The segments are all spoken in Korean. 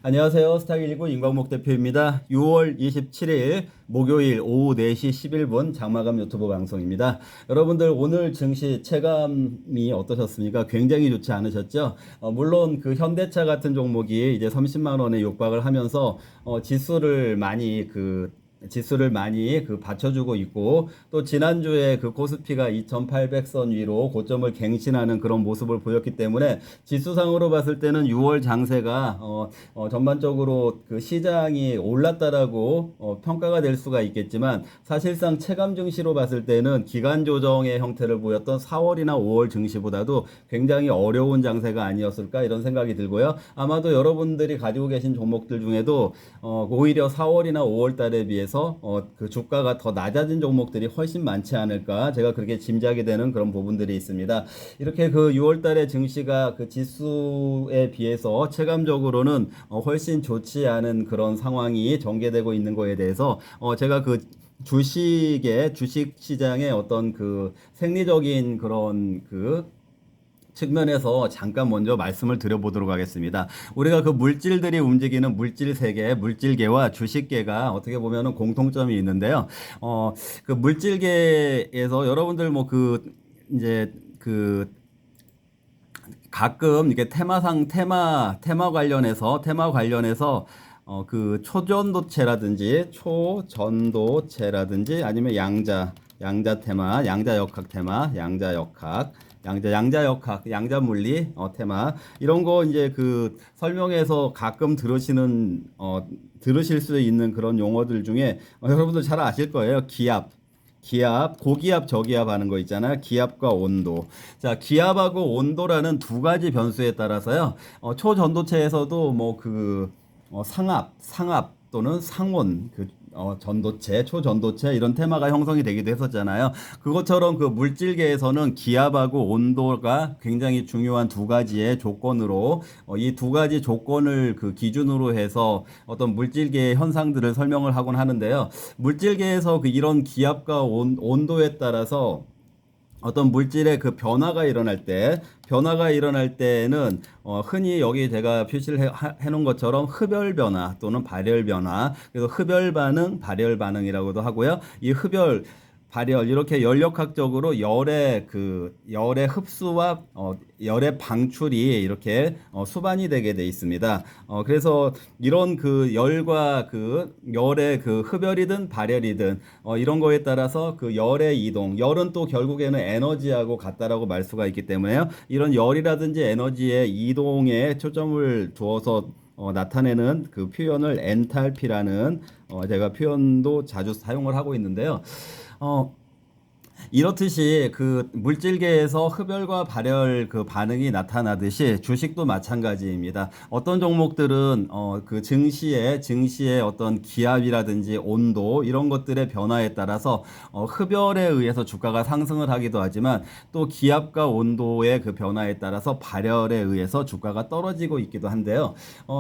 안녕하세요. 스탁119 임광목 대표입니다. 6월 27일 목요일 오후 4시 11분 장마감 유튜브 방송입니다. 여러분들 오늘 증시 체감이 어떠셨습니까? 굉장히 좋지 않으셨죠? 물론 그 현대차 같은 종목이 이제 30만 원에 육박을 하면서 지수를 많이 받쳐주고 있고, 또 지난주에 그 코스피가 2800선 위로 고점을 갱신하는 그런 모습을 보였기 때문에 지수상으로 봤을 때는 6월 장세가 전반적으로 그 시장이 올랐다라고 평가가 될 수가 있겠지만, 사실상 체감 증시로 봤을 때는 기간 조정의 형태를 보였던 4월이나 5월 증시보다도 굉장히 어려운 장세가 아니었을까 이런 생각이 들고요. 아마도 여러분들이 가지고 계신 종목들 중에도 오히려 4월이나 5월 달에 비해서 그 주가가 더 낮아진 종목들이 훨씬 많지 않을까, 제가 그렇게 짐작이 되는 그런 부분들이 있습니다. 이렇게 그 6월 달에 증시가 그 지수에 비해서 체감적으로는 훨씬 좋지 않은 그런 상황이 전개되고 있는 거에 대해서 제가 그 주식 시장의 어떤 그 생리적인 그런 그 측면에서 잠깐 먼저 말씀을 드려보도록 하겠습니다. 우리가 그 물질들이 움직이는 물질 세계, 물질계와 주식계가 어떻게 보면은 공통점이 있는데요. 그 물질계에서 여러분들 뭐 이제 그 가끔 이렇게 테마 관련해서 그 초전도체라든지 아니면 양자 테마, 양자 물리 테마, 이런 거 이제 그 설명에서 가끔 들으실 수 있는 그런 용어들 중에 여러분들 잘 아실 거예요. 고기압, 저기압 하는 거 있잖아요. 기압과 온도. 자, 기압하고 온도라는 두 가지 변수에 따라서요. 초전도체에서도 뭐 상압 또는 상온, 초전도체 이런 테마가 형성이 되기도 했었잖아요. 그것처럼 그 물질계에서는 기압하고 온도가 굉장히 중요한 두 가지의 조건으로, 이 두 가지 조건을 그 기준으로 해서 어떤 물질계의 현상들을 설명을 하곤 하는데요. 물질계에서 이런 기압과 온도에 따라서 어떤 물질의 그 변화가 일어날 때는 흔히 여기 제가 표시를 해놓은 것처럼 흡열 변화 또는 발열 변화, 그래서 흡열 반응, 발열 반응이라고도 하고요. 이 흡열, 발열, 이렇게 연력학적으로 열의 흡수와 열의 방출이 이렇게 수반이 되게 돼 있습니다. 그래서 이런 그 열과 그 열의 그 흡열이든 발열이든 이런 거에 따라서 그 열의 이동, 열은 또 결국에는 에너지하고 같다라고 말 수가 있기 때문에요. 이런 열이라든지 에너지의 이동에 초점을 두어서 나타내는 그 표현을 엔탈피라는 제가 표현도 자주 사용을 하고 있는데요. 어, 이렇듯이 그 물질계에서 흡열과 발열 그 반응이 나타나듯이 주식도 마찬가지입니다. 어떤 종목들은 그 증시의 어떤 기압이라든지 온도 이런 것들의 변화에 따라서 흡열에 의해서 주가가 상승을 하기도 하지만, 또 기압과 온도의 그 변화에 따라서 발열에 의해서 주가가 떨어지고 있기도 한데요.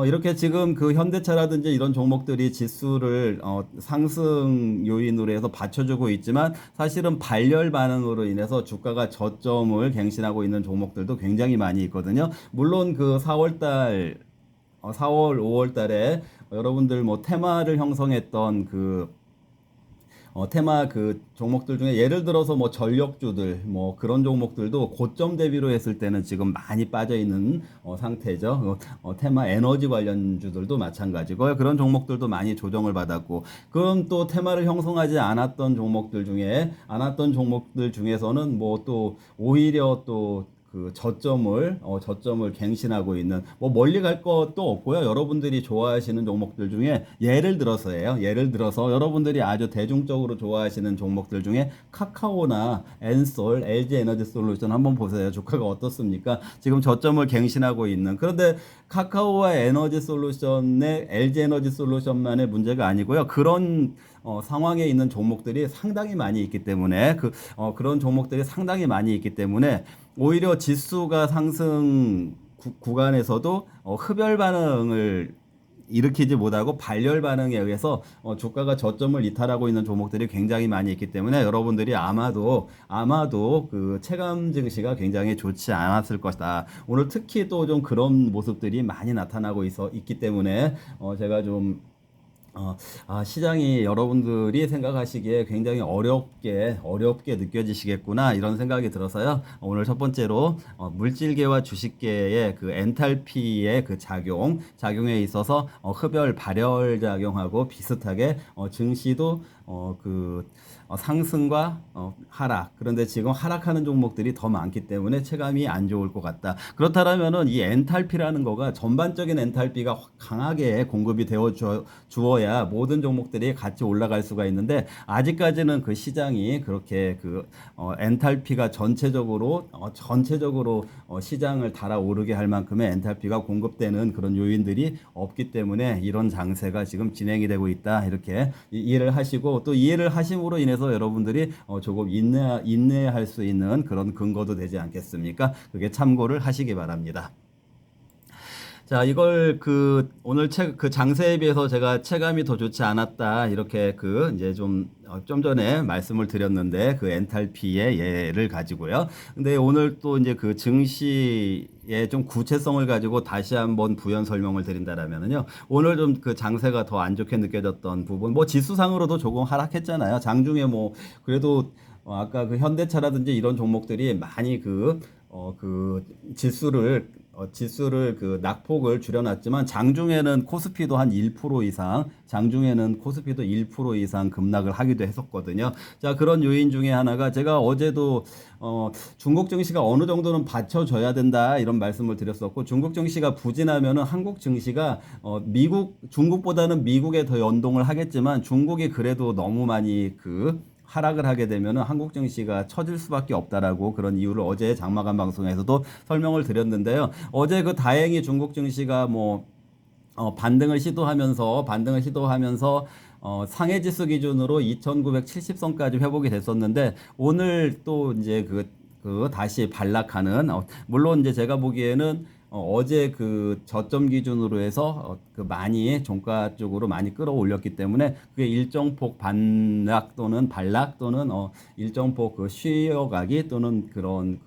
이렇게 지금 그 현대차라든지 이런 종목들이 지수를 상승 요인으로 해서 받쳐주고 있지만, 사실은 발열 반응으로 인해서 주가가 저점을 갱신하고 있는 종목들도 굉장히 많이 있거든요. 물론 그 4월, 5월 달에 여러분들 뭐 테마를 형성했던 테마 그 종목들 중에 예를 들어서 뭐 전력주들 뭐 그런 종목들도 고점 대비로 했을 때는 지금 많이 빠져 있는 상태죠. 테마 에너지 관련주들도 마찬가지고요. 그런 종목들도 많이 조정을 받았고, 그럼 또 테마를 형성하지 않았던 종목들 중에서는 뭐 또 오히려 또 그 저점을 갱신하고 있는, 뭐 멀리 갈 것도 없고요. 여러분들이 좋아하시는 종목들 중에 예를 들어서 여러분들이 아주 대중적으로 좋아하시는 종목들 중에 카카오나 엔솔, LG 에너지 솔루션 한번 보세요. 주가가 어떻습니까? 지금 저점을 갱신하고 있는. 그런데 카카오와 LG 에너지 솔루션만의 문제가 아니고요. 그런 상황에 있는 종목들이 상당히 많이 있기 때문에 그런 종목들이 상당히 많이 있기 때문에 오히려 지수가 상승 구간에서도 흡열 반응을 일으키지 못하고 발열 반응에 의해서 주가가 저점을 이탈하고 있는 종목들이 굉장히 많이 있기 때문에 여러분들이 아마도 그 체감 증시가 굉장히 좋지 않았을 것이다. 오늘 특히 또 좀 그런 모습들이 많이 나타나고 있기 때문에 제가 좀 시장이 여러분들이 생각하시기에 굉장히 어렵게 느껴지시겠구나 이런 생각이 들어서요. 오늘 첫 번째로 물질계와 주식계의 그 엔탈피의 그 작용에 있어서 흡열 발열 작용하고 비슷하게 증시도 상승과 하락. 그런데 지금 하락하는 종목들이 더 많기 때문에 체감이 안 좋을 것 같다. 그렇다면은 이 엔탈피라는 거가 전반적인 엔탈피가 강하게 공급이 되어 주어야 모든 종목들이 같이 올라갈 수가 있는데 아직까지는 그 시장이 그렇게 엔탈피가 전체적으로 시장을 달아오르게 할 만큼의 엔탈피가 공급되는 그런 요인들이 없기 때문에 이런 장세가 지금 진행이 되고 있다. 이렇게 이해를 하시고 또 이해를 하심으로 인해서 여러분들이 조금 인내할 수 있는 그런 근거도 되지 않겠습니까? 그게 참고를 하시기 바랍니다. 자, 이걸 오늘 장세에 비해서 제가 체감이 더 좋지 않았다. 이렇게 이제 좀 전에 말씀을 드렸는데 그 엔탈피의 예를 가지고요. 근데 오늘 또 이제 그 증시의 좀 구체성을 가지고 다시 한번 부연 설명을 드린다라면요. 오늘 좀 그 장세가 더 안 좋게 느껴졌던 부분, 뭐 지수상으로도 조금 하락했잖아요. 장중에 뭐 그래도 아까 그 현대차라든지 이런 종목들이 많이 지수를 그 낙폭을 줄여놨지만 장중에는 코스피도 한 1% 이상 급락을 하기도 했었거든요. 자, 그런 요인 중에 하나가 제가 어제도 중국 증시가 어느 정도는 받쳐줘야 된다 이런 말씀을 드렸었고 중국 증시가 부진하면은 한국 증시가 중국보다는 미국에 더 연동을 하겠지만 중국이 그래도 너무 많이 하락을 하게 되면 한국 증시가 처질 수밖에 없다라고 그런 이유를 어제 장마감 방송에서도 설명을 드렸는데요. 어제 다행히 중국 증시가 반등을 시도하면서 상해 지수 기준으로 2,970선까지 회복이 됐었는데 오늘 또 이제 다시 반락하는 물론 이제 제가 보기에는 어제 저점 기준으로 해서 많이 종가 쪽으로 많이 끌어올렸기 때문에 그게 일정 폭 반락 또는 발락 또는 일정 폭 쉬어가기 또는 그런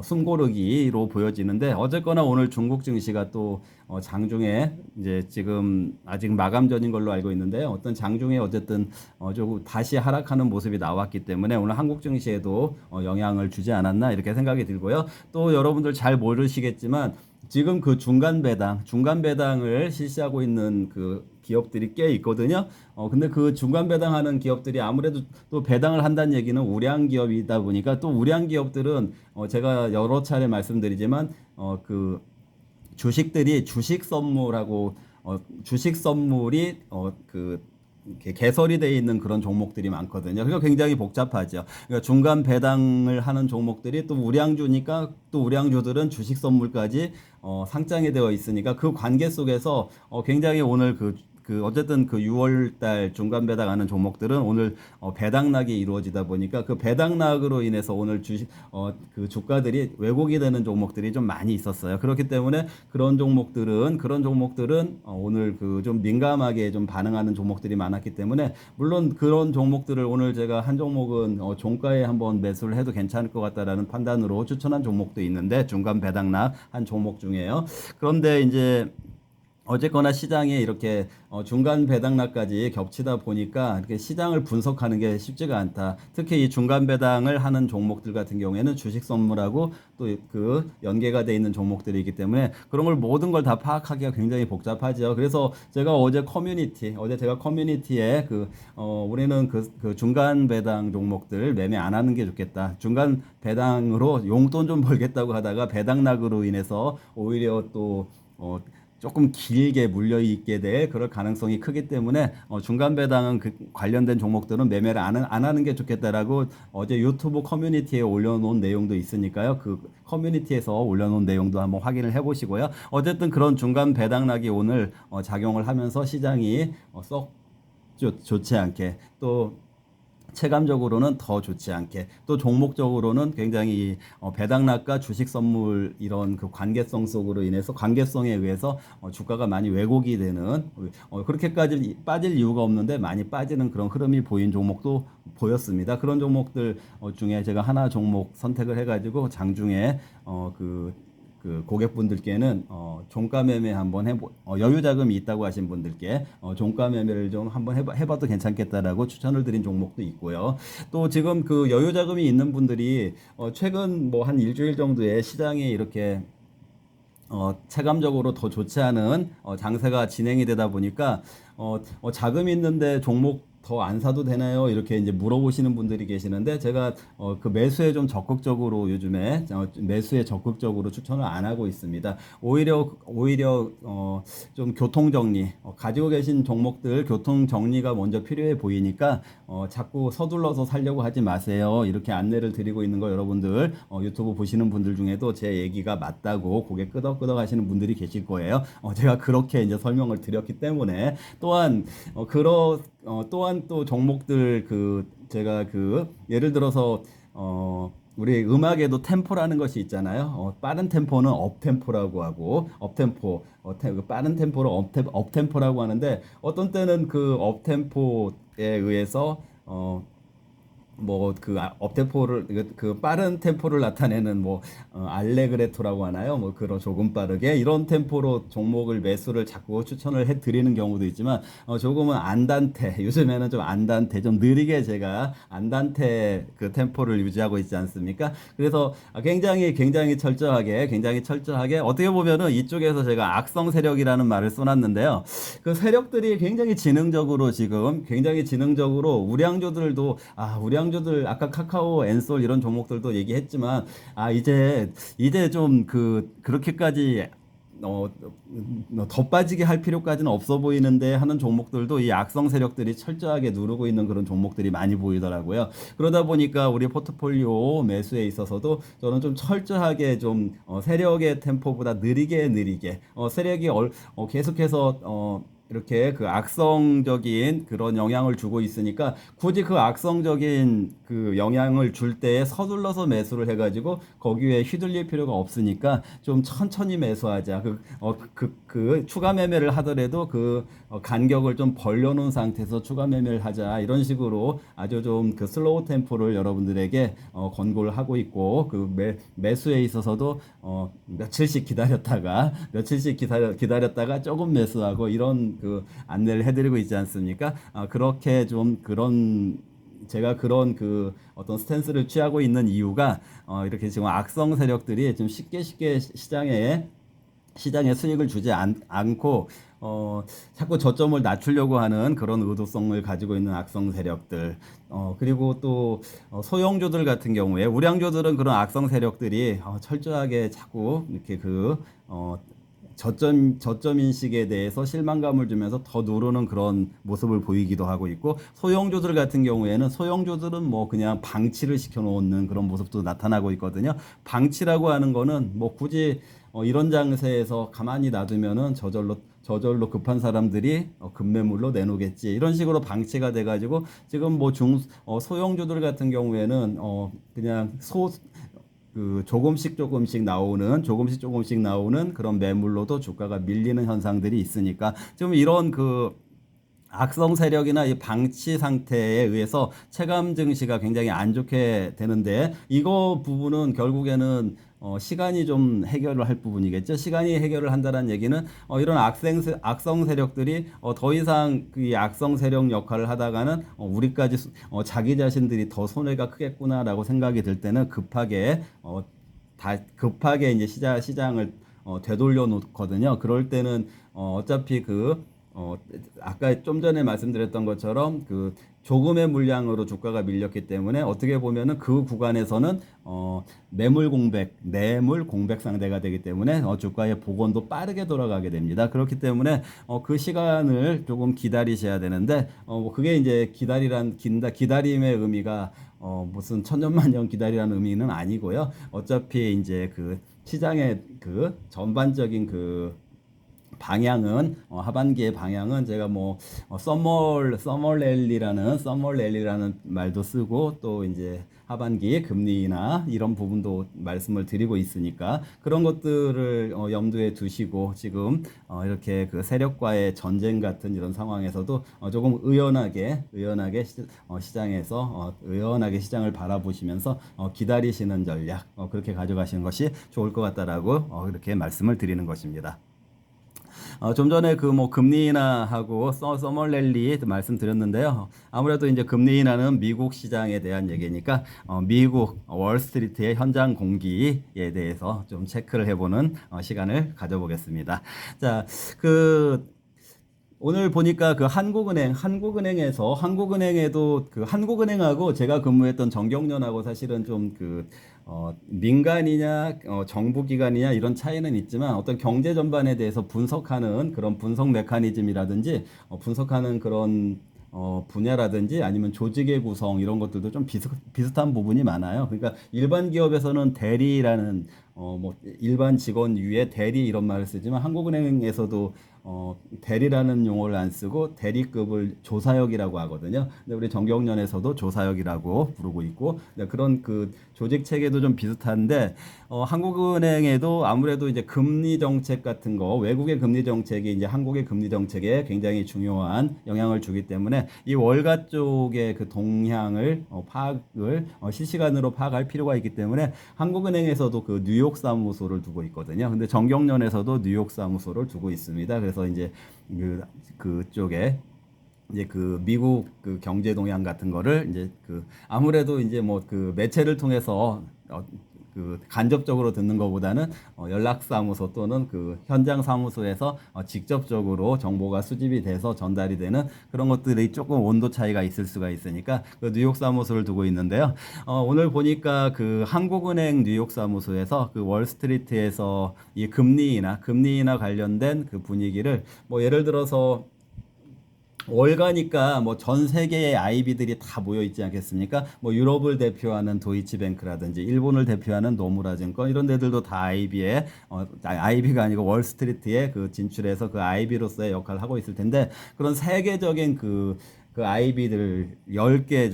숨고르기로 보여지는데 어쨌거나 오늘 중국 증시가 또 장중에 이제 지금 아직 마감 전인 걸로 알고 있는데 어떤 장중에 어쨌든 조금 다시 하락하는 모습이 나왔기 때문에 오늘 한국 증시에도 영향을 주지 않았나 이렇게 생각이 들고요. 또 여러분들 잘 모르시겠지만 지금 중간 배당을 실시하고 있는 기업들이 꽤 있거든요. 근데 중간 배당하는 기업들이 아무래도 또 배당을 한다는 얘기는 우량 기업이다 보니까 또 우량 기업들은 제가 여러 차례 말씀드리지만 주식들이 주식 선물이 이렇게 개설이 되어 있는 그런 종목들이 많거든요. 그러니까 굉장히 복잡하죠. 그러니까 중간 배당을 하는 종목들이 또 우량주니까 또 우량주들은 주식 선물까지 상장이 되어 있으니까 그 관계 속에서 굉장히 오늘 어쨌든 6월 달 중간 배당하는 종목들은 오늘 배당락이 이루어지다 보니까 그 배당락으로 인해서 오늘 주가들이 왜곡이 되는 종목들이 좀 많이 있었어요. 그렇기 때문에 그런 종목들은 오늘 좀 민감하게 좀 반응하는 종목들이 많았기 때문에 물론 그런 종목들을 오늘 제가 한 종목은 종가에 한번 매수를 해도 괜찮을 것 같다라는 판단으로 추천한 종목도 있는데 중간 배당락 한 종목 중에요. 그런데 이제 어쨌거나 시장에 이렇게 중간 배당락까지 겹치다 보니까 이렇게 시장을 분석하는 게 쉽지가 않다. 특히 이 중간 배당을 하는 종목들 같은 경우에는 주식 선물하고 또 연계가 돼 있는 종목들이기 때문에 그런 걸 모든 걸 다 파악하기가 굉장히 복잡하죠. 그래서 제가 어제 제가 커뮤니티에 우리는 중간 배당 종목들 매매 안 하는 게 좋겠다. 중간 배당으로 용돈 좀 벌겠다고 하다가 배당락으로 인해서 오히려 또 조금 길게 물려있게 될 그럴 가능성이 크기 때문에 중간 배당은 관련된 종목들은 매매를 안 하는 게 좋겠다라고 어제 유튜브 커뮤니티에 올려놓은 내용도 있으니까요. 커뮤니티에서 올려놓은 내용도 한번 확인을 해보시고요. 어쨌든 그런 중간 배당락이 오늘 작용을 하면서 시장이 썩 좋지 않게 또 체감적으로는 더 좋지 않게, 또 종목적으로는 굉장히 배당락과 주식 선물 이런 그 관계성 속으로 인해서, 관계성에 의해서 주가가 많이 왜곡이 되는, 그렇게까지 빠질 이유가 없는데 많이 빠지는 그런 흐름이 보인 종목도 보였습니다. 그런 종목들 중에 제가 하나 종목 선택을 해가지고 장중에 그 고객분들께는 종가 매매 한번 여유 자금이 있다고 하신 분들께 종가 매매를 좀 한번 해봐도 괜찮겠다라고 추천을 드린 종목도 있고요. 또 지금 그 여유 자금이 있는 분들이 최근 뭐 한 일주일 정도에 시장이 이렇게 체감적으로 더 좋지 않은 장세가 진행이 되다 보니까 자금 있는데 종목 더 안 사도 되나요? 이렇게 이제 물어보시는 분들이 계시는데, 제가 그 매수에 좀 적극적으로 요즘에 매수에 적극적으로 추천을 안 하고 있습니다. 오히려 좀 교통 정리, 가지고 계신 종목들 교통 정리가 먼저 필요해 보이니까 자꾸 서둘러서 살려고 하지 마세요. 이렇게 안내를 드리고 있는 거 여러분들 유튜브 보시는 분들 중에도 제 얘기가 맞다고 고개 끄덕끄덕 하시는 분들이 계실 거예요. 제가 그렇게 이제 설명을 드렸기 때문에. 또한 또한 또 종목들 제가 예를 들어서 우리 음악에도 템포라는 것이 있잖아요. 빠른 템포는 업템포라고 하고, 업템포, 빠른 템포를 업템포라고 하는데, 어떤 때는 그 업템포에 의해서 뭐 업템포를 그 빠른 템포를 나타내는 뭐 알레그레토라고 하나요? 뭐 그런 조금 빠르게 이런 템포로 종목을 매수를 자꾸 추천을 해 드리는 경우도 있지만, 조금은 안단테, 요즘에는 좀 안단테, 좀 느리게 제가 안단테 그 템포를 유지하고 있지 않습니까? 그래서 굉장히 철저하게 어떻게 보면은 이쪽에서 제가 악성 세력이라는 말을 써놨는데요. 그 세력들이 굉장히 지능적으로 우량주들 아까 카카오, 엔솔 이런 종목들도 얘기했지만, 이제 좀 그렇게까지 더 빠지게 할 필요까지는 없어 보이는데 하는 종목들도 이 악성 세력들이 철저하게 누르고 있는 그런 종목들이 많이 보이더라고요. 그러다 보니까 우리 포트폴리오 매수에 있어서도 저는 좀 철저하게 좀 세력의 템포보다 느리게 세력이 계속해서 이렇게 그 악성적인 그런 영향을 주고 있으니까, 굳이 그 악성적인 그 영향을 줄 때에 서둘러서 매수를 해가지고 거기에 휘둘릴 필요가 없으니까 좀 천천히 매수하자. 추가 매매를 하더라도 간격을 좀 벌려놓은 상태에서 추가 매매를 하자. 이런 식으로 아주 좀 그 슬로우 템포를 여러분들에게 권고를 하고 있고, 매수에 있어서도 며칠씩 기다렸다가 조금 매수하고 이런 안내를 해드리고 있지 않습니까? 그렇게 좀 제가 그런 어떤 스탠스를 취하고 있는 이유가, 이렇게 지금 악성 세력들이 좀 쉽게 시장에 수익을 주지 않고 자꾸 저점을 낮추려고 하는 그런 의도성을 가지고 있는 악성 세력들, 그리고 또 소형주들 같은 경우에, 우량주들은 그런 악성 세력들이 철저하게 자꾸 이렇게 저점 인식에 대해서 실망감을 주면서 더 누르는 그런 모습을 보이기도 하고 있고, 소형주들 같은 경우에는 소형주들은 뭐 그냥 방치를 시켜 놓는 그런 모습도 나타나고 있거든요. 방치라고 하는 거는 뭐 굳이 이런 장세에서 가만히 놔두면은 저절로 급한 사람들이 급매물로 내놓겠지, 이런 식으로 방치가 돼가지고 지금 뭐 소형주들 같은 경우에는 그냥 조금씩 나오는 그런 매물로도 주가가 밀리는 현상들이 있으니까, 좀 이런 악성 세력이나 이 방치 상태에 의해서 체감 증시가 굉장히 안 좋게 되는데, 이거 부분은 결국에는 시간이 좀 해결을 할 부분이겠죠. 시간이 해결을 한다는 얘기는 이런 악성 세력들이 더 이상 이 악성 세력 역할을 하다가는 우리까지 자기 자신들이 더 손해가 크겠구나라고 생각이 들 때는 급하게 이제 시장을 되돌려 놓거든요. 그럴 때는 어차피 아까 좀 전에 말씀드렸던 것처럼 조금의 물량으로 주가가 밀렸기 때문에, 어떻게 보면은 그 구간에서는 내물 공백 상대가 되기 때문에 주가의 복원도 빠르게 돌아가게 됩니다. 그렇기 때문에 그 시간을 조금 기다리셔야 되는데, 그게 이제 기다림의 의미가 무슨 천년만년 기다리라는 의미는 아니고요. 어차피 이제 시장의 전반적인 방향은 하반기의 방향은 제가 뭐 서머 랠리라는 말도 쓰고 또 이제 하반기 금리나 이런 부분도 말씀을 드리고 있으니까 그런 것들을 염두에 두시고 지금 이렇게 그 세력과의 전쟁 같은 이런 상황에서도 조금 의연하게 시장에서 의연하게 시장을 바라보시면서 기다리시는 전략 그렇게 가져가시는 것이 좋을 것 같다라고 그렇게 말씀을 드리는 것입니다. 좀 전에 그 뭐 금리 인하하고 서머랠리 말씀드렸는데요. 아무래도 이제 금리 인하는 미국 시장에 대한 얘기니까 미국 월스트리트의 현장 공기에 대해서 좀 체크를 해보는 시간을 가져보겠습니다. 자, 그 오늘 보니까 그 한국은행에도 그 한국은행하고 제가 근무했던 정경련하고 사실은 좀 민간이냐, 정부기관이냐 이런 차이는 있지만 어떤 경제 전반에 대해서 분석하는 그런 분석 메커니즘이라든지 분석하는 그런 분야라든지 아니면 조직의 구성 이런 것들도 좀 비슷한 부분이 많아요. 그러니까 일반 기업에서는 대리라는 뭐 일반 직원 위에 대리 이런 말을 쓰지만 한국은행에서도 대리라는 용어를 안 쓰고 대리급을 조사역이라고 하거든요. 근데 우리 정경련에서도 조사역이라고 부르고 있고 그런 그 조직 체계도 좀 비슷한데 한국은행에도 아무래도 이제 금리 정책 같은 거 외국의 금리 정책이 이제 한국의 금리 정책에 굉장히 중요한 영향을 주기 때문에 이 월가 쪽의 그 동향을 파악을 실시간으로 파악할 필요가 있기 때문에 한국은행에서도 그 뉴욕 사무소를 두고 있거든요. 근데 정경련에서도 뉴욕 사무소를 두고 있습니다. 그래서 이제 그쪽에 이제 그 미국 그 경제 동향 같은 거를 이제 그 아무래도 이제 뭐 그 매체를 통해서 그 간접적으로 듣는 것보다는 연락사무소 또는 그 현장 사무소에서 직접적으로 정보가 수집이 돼서 전달이 되는 그런 것들이 조금 온도 차이가 있을 수가 있으니까 그 뉴욕 사무소를 두고 있는데요. 오늘 보니까 그 한국은행 뉴욕 사무소에서 그 월스트리트에서 이 금리 인하 관련된 그 분위기를 뭐 예를 들어서 월가니까 뭐 전 세계의 아이비들이 다 모여 있지 않겠습니까? 뭐 유럽을 대표하는 도이치뱅크라든지 일본을 대표하는 노무라증권 이런 데들도 다 아이비가 아니고 월스트리트에 그 진출해서 그 아이비로서의 역할을 하고 있을 텐데 그런 세계적인 그 아이비들 10개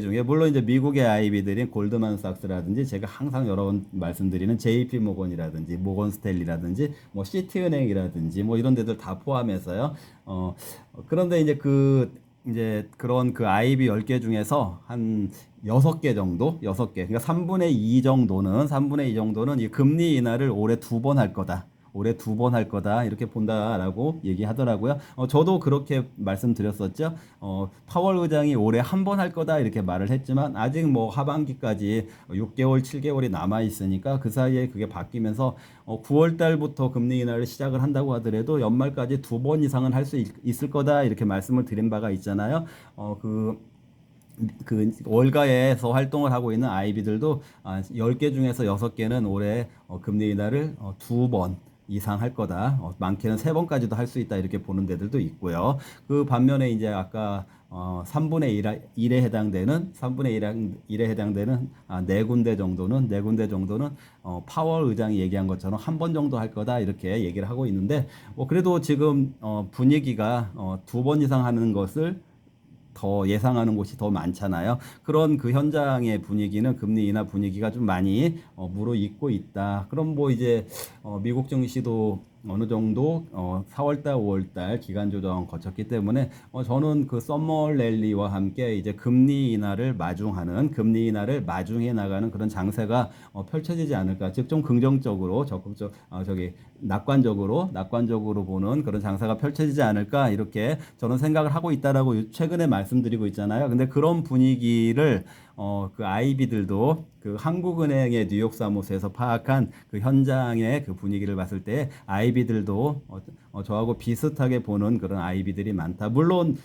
중에 물론 이제 미국의 아이비들인 골드만삭스라든지 제가 항상 여러 번 말씀드리는 JP 모건이라든지 모건 스탠리라든지 뭐 시티은행이라든지 뭐 이런 데들 다 포함해서요. 그런데 이제 그런 그 아이비 10개 중에서 한 6개 정도, 6개. 그러니까 3분의 2 정도는 이 금리 인하를 올해 2번 할 거다. 올해 2번 할 거다. 이렇게 본다라고 얘기하더라고요. 저도 그렇게 말씀드렸었죠. 파월 의장이 올해 1번 할 거다. 이렇게 말을 했지만 아직 뭐 하반기까지 6개월, 7개월이 남아 있으니까 그 사이에 그게 바뀌면서 9월 달부터 금리 인하를 시작을 한다고 하더라도 연말까지 2번 이상은 할 수 있을 거다. 이렇게 말씀을 드린 바가 있잖아요. 그 월가에서 활동을 하고 있는 아이비들도 10개 중에서 6개는 올해 금리 인하를 2번 이상 할 거다. 많게는 3번까지도 할 수 있다. 이렇게 보는 데들도 있고요. 그 반면에 이제 아까 3분의 1에 해당되는 4군데 정도는 파월 의장이 얘기한 것처럼 1번 정도 할 거다. 이렇게 얘기를 하고 있는데 그래도 지금 분위기가 2번 이상 하는 것을 더 예상하는 곳이 더 많잖아요. 그런 그 현장의 분위기는 금리 인하 분위기가 좀 많이 무르익고 있다. 그럼 뭐 이제 미국 증시도 어느 정도 4월달, 5월달 기간 조정 거쳤기 때문에 저는 그 썸머 랠리와 함께 이제 금리 인하를 마중해 나가는 그런 장세가 펼쳐지지 않을까. 즉 좀 긍정적으로 적극적 낙관적으로 보는 그런 장사가 펼쳐지지 않을까 이렇게 저는 생각을 하고 있다라고 최근에 말씀드리고 있잖아요. 근데 그런 분위기를 그 아이비들도 그 한국은행의 뉴욕 사무소에서 파악한 그 현장의 그 분위기를 봤을 때 아이비들도 저하고 비슷하게 보는 그런 아이비들이 많다. 물론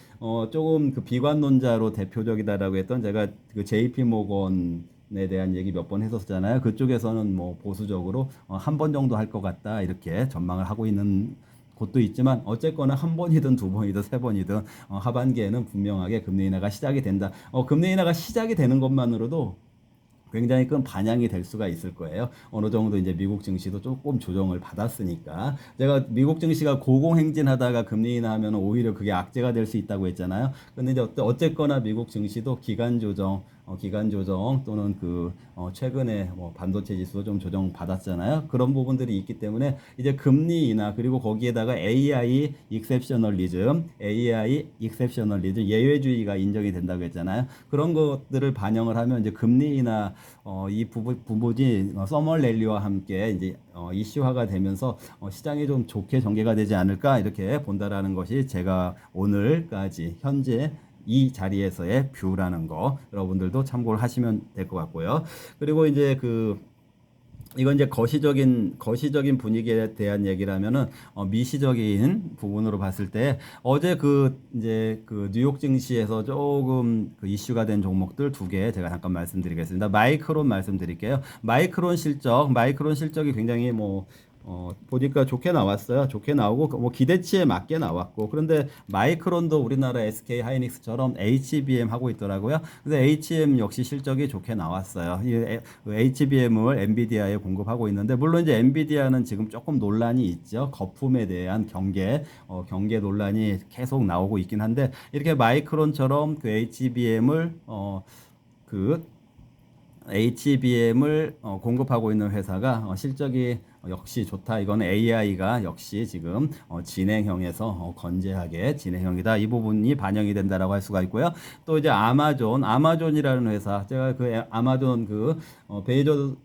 조금 그 비관론자로 대표적이다라고 했던 제가 그 JP 모건에 대한 얘기 몇 번 했었잖아요. 그쪽에서는 뭐 보수적으로 1번 정도 할 것 같다 이렇게 전망을 하고 있는 곳도 있지만 어쨌거나 1번이든 2번이든 3번이든 하반기에는 분명하게 금리 인하가 시작이 된다. 금리 인하가 시작이 되는 것만으로도 굉장히 큰 반향이 될 수가 있을 거예요. 어느 정도 이제 미국 증시도 조금 조정을 받았으니까. 제가 미국 증시가 고공행진하다가 금리 인하하면 오히려 그게 악재가 될 수 있다고 했잖아요. 근데 이제 어쨌거나 미국 증시도 기간 조정 또는 최근에 뭐 반도체 지수도 좀 조정 받았잖아요. 그런 부분들이 있기 때문에 이제 금리 인하 그리고 거기에다가 AI 익셉셔널리즘 예외주의가 인정이 된다고 했잖아요. 그런 것들을 반영을 하면 이제 금리 인하 이 부분이 서머 랠리와 함께 이제 이슈화가 되면서 시장이 좀 좋게 전개가 되지 않을까 이렇게 본다라는 것이 제가 오늘까지 현재 이 자리에서의 뷰라는 거 여러분들도 참고를 하시면 될 것 같고요. 그리고 이제 이건 이제 거시적인 분위기에 대한 얘기라면은 미시적인 부분으로 봤을 때 어제 이제 뉴욕 증시에서 조금 이슈가 된 종목들 두 개 제가 잠깐 말씀드리겠습니다. 마이크론 말씀드릴게요. 마이크론 실적이 굉장히 보니까 좋게 나왔어요. 좋게 나오고 뭐 기대치에 맞게 나왔고 그런데 마이크론도 우리나라 SK 하이닉스처럼 HBM 하고 있더라고요. 근데 HBM 역시 실적이 좋게 나왔어요. 이 HBM을 엔비디아에 공급하고 있는데 물론 이제 엔비디아는 지금 조금 논란이 있죠. 거품에 대한 경계 논란이 계속 나오고 있긴 한데 이렇게 마이크론처럼 HBM을 공급하고 있는 회사가 실적이 역시 좋다. 이거는 AI가 역시 지금 진행형에서 건재하게 진행형이다. 이 부분이 반영이 된다라고 할 수가 있고요. 또 이제 아마존이라는 회사, 제가 아마존 베이저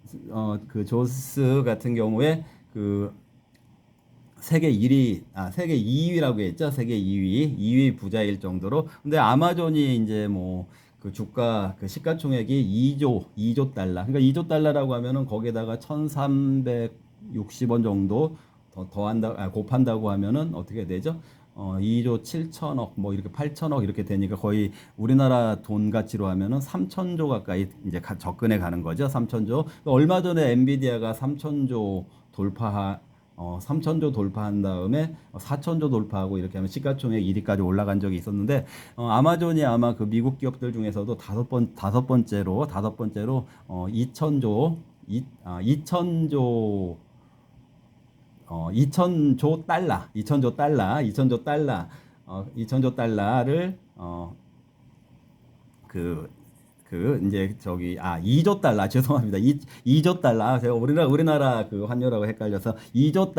조스 같은 경우에 세계 1위, 세계 2위라고 했죠. 세계 2위 부자일 정도로. 근데 아마존이 이제 주가 시가총액이 2조 달러. 그러니까 2조 달러라고 하면은 거기에다가 1,360원 정도 곱한다고 하면은 어떻게 되죠? 2조 7천억 이렇게 8천억 이렇게 되니까 거의 우리나라 돈 가치로 하면은 3천조 가까이 이제 접근해 가는 거죠. 3천조. 얼마 전에 엔비디아가 3천조 돌파한 다음에 4천조 돌파하고 이렇게 하면 시가총액 1위까지 올라간 적이 있었는데 아마존이 아마 미국 기업들 중에서도 다섯 번째로 2천조 2천조 달러를 이제 2조 달러 죄송합니다. 2조 달러 제가 우리나라 환율하고 헷갈려서 2조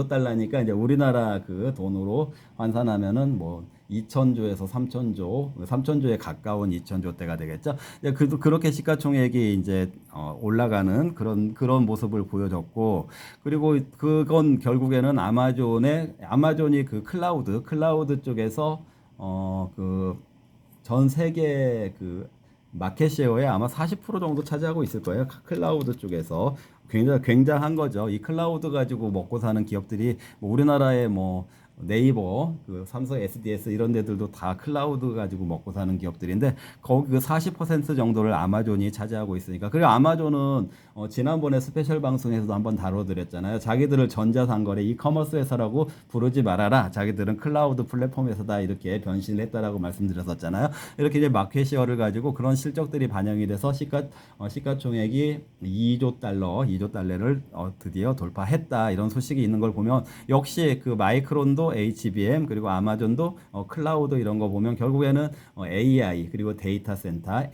달러니까 이제 우리나라 돈으로 환산하면은 2천조에서 3천조에 가까운 2천조대가 되겠죠. 그렇게 시가총액이 이제 올라가는 그런 모습을 보여줬고 그리고 그건 결국에는 아마존이 클라우드 쪽에서 전 세계 마켓쉐어의 아마 40% 정도 차지하고 있을 거예요. 클라우드 쪽에서 굉장한 거죠. 이 클라우드 가지고 먹고 사는 기업들이 우리나라의 네이버, 삼성 SDS 이런 데들도 다 클라우드 가지고 먹고 사는 기업들인데 거기 40% 정도를 아마존이 차지하고 있으니까 그리고 아마존은 지난번에 스페셜 방송에서도 한번 다뤄드렸잖아요. 자기들을 전자상거래 이커머스 회사라고 부르지 말아라. 자기들은 클라우드 플랫폼 회사다 이렇게 변신을 했다라고 말씀드렸었잖아요. 이렇게 이제 마켓시어를 가지고 그런 실적들이 반영이 돼서 시가총액이 2조 달러를 드디어 돌파했다 이런 소식이 있는 걸 보면 역시 마이크론도 HBM 그리고 아마존도 클라우드 이런 거 보면 결국에는 AI 그리고 데이터 센터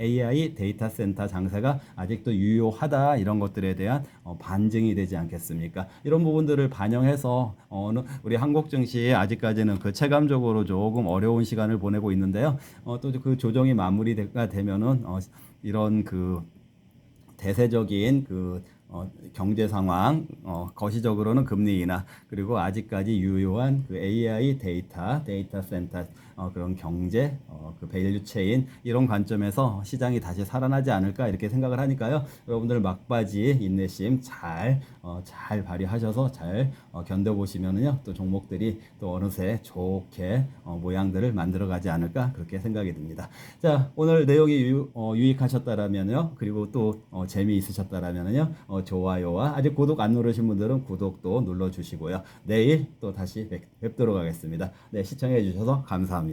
장세가 아직도 유효하다 이런 것들에 대한 반증이 되지 않겠습니까? 이런 부분들을 반영해서 우리 한국 증시 아직까지는 체감적으로 조금 어려운 시간을 보내고 있는데요. 또 조정이 마무리가 되면은 이런 대세적인 경제 상황, 거시적으로는 금리 인하, 그리고 아직까지 유효한 AI 데이터 센터, 그런 경제, 밸류 체인, 이런 관점에서 시장이 다시 살아나지 않을까 이렇게 생각을 하니까요. 여러분들 막바지 인내심 잘 발휘하셔서 잘 견뎌보시면은요, 또 종목들이 또 어느새 좋게 모양들을 만들어 가지 않을까 그렇게 생각이 듭니다. 자, 오늘 내용이 유익하셨다라면요, 그리고 또 재미있으셨다라면요, 좋아요와 아직 구독 안 누르신 분들은 구독도 눌러주시고요. 내일 또 다시 뵙도록 하겠습니다. 네, 시청해 주셔서 감사합니다.